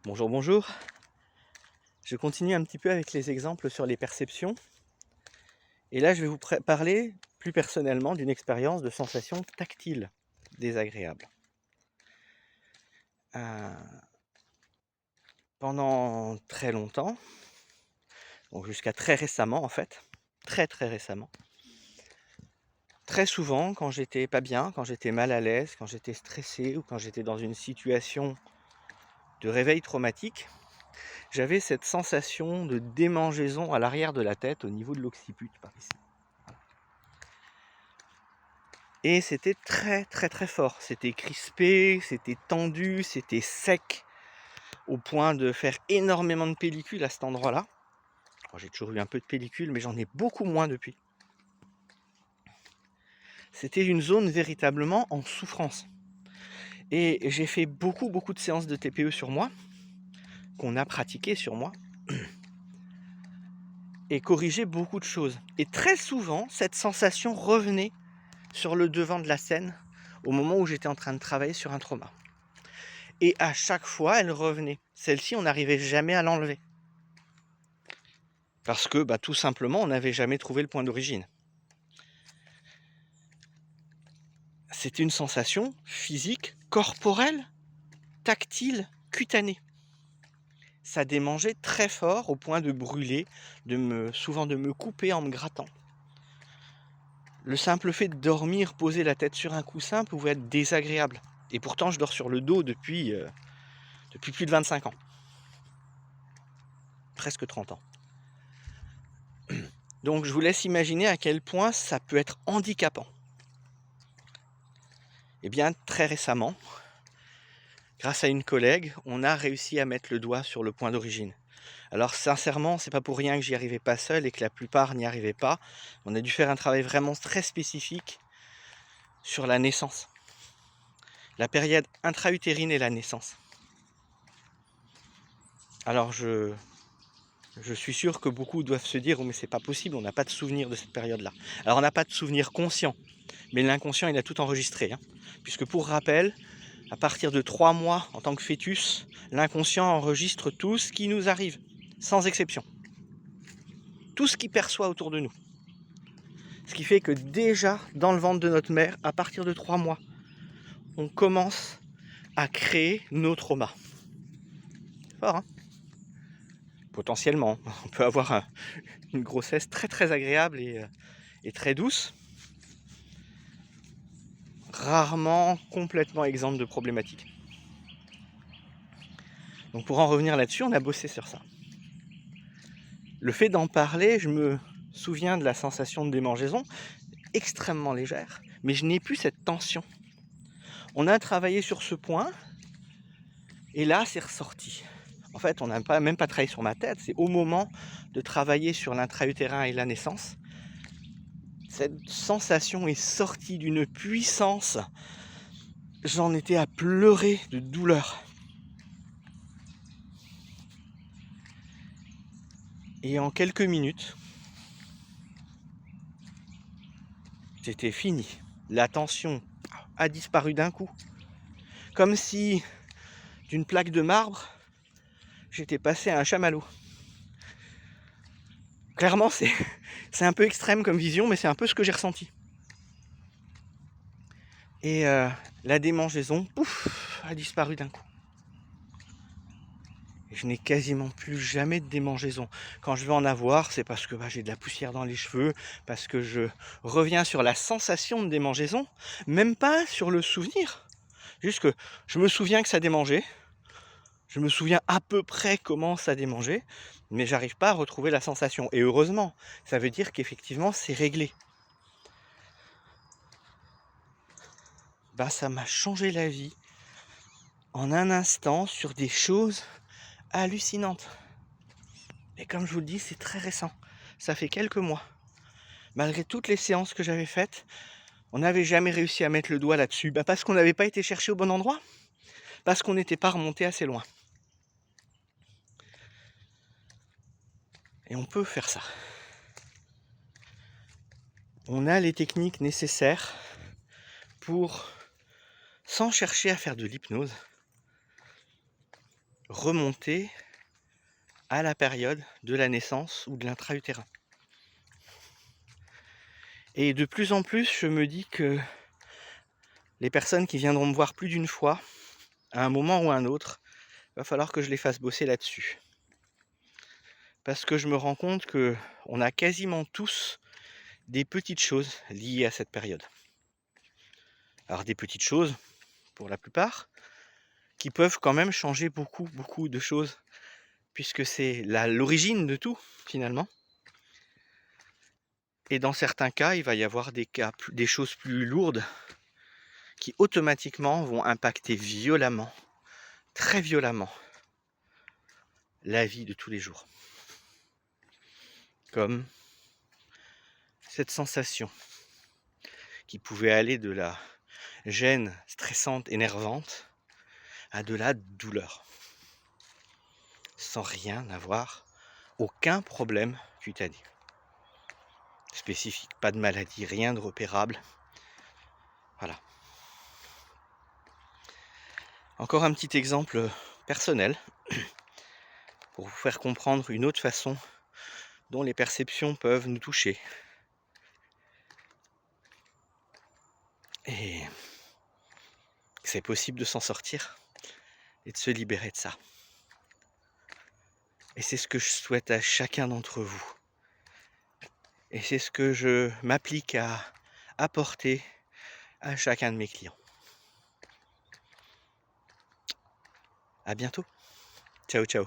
Bonjour, bonjour. Je continue un petit peu avec les exemples sur les perceptions. Et là, je vais vous parler plus personnellement d'une expérience de sensation tactile désagréable. Euh, Pendant très longtemps, donc jusqu'à très récemment en fait, très récemment, très souvent quand j'étais pas bien, quand j'étais mal à l'aise, quand j'étais stressé ou quand j'étais dans une situation de réveil traumatique, j'avais cette sensation de démangeaison à l'arrière de la tête au niveau de l'occiput par ici. Et c'était très fort. C'était crispé, c'était tendu, c'était sec, au point de faire énormément de pellicules à cet endroit-là. J'ai toujours eu un peu de pellicule, mais j'en ai beaucoup moins depuis. C'était une zone véritablement en souffrance. Et j'ai fait beaucoup de séances de TPE sur moi, qu'on a pratiquées sur moi, et corrigé beaucoup de choses. Et très souvent, cette sensation revenait sur le devant de la scène au moment où j'étais en train de travailler sur un trauma. Et à chaque fois, elle revenait. Celle-ci, on n'arrivait jamais à l'enlever. Parce que tout simplement, on n'avait jamais trouvé le point d'origine. C'était une sensation physique, corporelle, tactile, cutanée. Ça démangeait très fort au point de brûler, souvent de me couper en me grattant. Le simple fait de dormir, poser la tête sur un coussin pouvait être désagréable. Et pourtant, je dors sur le dos depuis plus de 25 ans. Presque 30 ans. Donc je vous laisse imaginer à quel point ça peut être handicapant. Eh bien, très récemment, grâce à une collègue, on a réussi à mettre le doigt sur le point d'origine. Alors sincèrement, c'est pas pour rien que j'y arrivais pas seul et que la plupart n'y arrivaient pas. On a dû faire un travail vraiment très spécifique sur la naissance. La période intra-utérine et la naissance. Alors je suis sûr que beaucoup doivent se dire « Oh mais c'est pas possible, on n'a pas de souvenir de cette période-là ». Alors on n'a pas de souvenir conscient, mais l'inconscient il a tout enregistré. Puisque pour rappel, à partir de 3 mois en tant que fœtus, l'inconscient enregistre tout ce qui nous arrive, sans exception. Tout ce qu'il perçoit autour de nous. Ce qui fait que déjà, dans le ventre de notre mère, à partir de 3 mois, on commence à créer nos traumas. Fort, hein ? Potentiellement. On peut avoir une grossesse très agréable et très douce. Rarement complètement exempte de problématiques. Donc pour en revenir là-dessus, on a bossé sur ça. Le fait d'en parler, je me souviens de la sensation de démangeaison, extrêmement légère, mais je n'ai plus cette tension. On a travaillé sur ce point, et là c'est ressorti. En fait, on n'a même pas travaillé sur ma tête, c'est au moment de travailler sur l'intra-utérin et la naissance. Cette sensation est sortie d'une puissance, j'en étais à pleurer de douleur. Et en quelques minutes, c'était fini. La tension a disparu d'un coup. Comme si, d'une plaque de marbre, j'étais passé à un chamallow. Clairement, c'est un peu extrême comme vision, mais c'est un peu ce que j'ai ressenti. Et la démangeaison, pouf, a disparu d'un coup. Et je n'ai quasiment plus jamais de démangeaison. Quand je vais en avoir, c'est parce que j'ai de la poussière dans les cheveux, parce que je reviens sur la sensation de démangeaison, même pas sur le souvenir. Juste que je me souviens que ça démangeait, je me souviens à peu près comment ça démangeait, mais j'arrive pas à retrouver la sensation. Et heureusement, ça veut dire qu'effectivement c'est réglé. Ça m'a changé la vie en un instant sur des choses hallucinantes. Et comme je vous le dis, c'est très récent. Ça fait quelques mois. Malgré toutes les séances que j'avais faites, on n'avait jamais réussi à mettre le doigt là-dessus. Parce qu'on n'avait pas été chercher au bon endroit. Parce qu'on n'était pas remonté assez loin. Et on peut faire ça. On a les techniques nécessaires pour, sans chercher à faire de l'hypnose, remonter à la période de la naissance ou de l'intra-utérin. Et de plus en plus, je me dis que les personnes qui viendront me voir plus d'une fois, à un moment ou à un autre, va falloir que je les fasse bosser là-dessus. Parce que je me rends compte que on a quasiment tous des petites choses liées à cette période. Alors des petites choses, pour la plupart, qui peuvent quand même changer beaucoup de choses, puisque c'est l'origine de tout, finalement. Et dans certains cas, il va y avoir des choses plus lourdes qui automatiquement vont impacter violemment, très violemment, la vie de tous les jours. Comme cette sensation qui pouvait aller de la gêne stressante, énervante, à de la douleur. Sans rien avoir, aucun problème cutané. Spécifique, pas de maladie, rien de repérable. Voilà. Encore un petit exemple personnel pour vous faire comprendre une autre façon dont les perceptions peuvent nous toucher. Et c'est possible de s'en sortir et de se libérer de ça. Et c'est ce que je souhaite à chacun d'entre vous. Et c'est ce que je m'applique à apporter à chacun de mes clients. À bientôt. Ciao, ciao.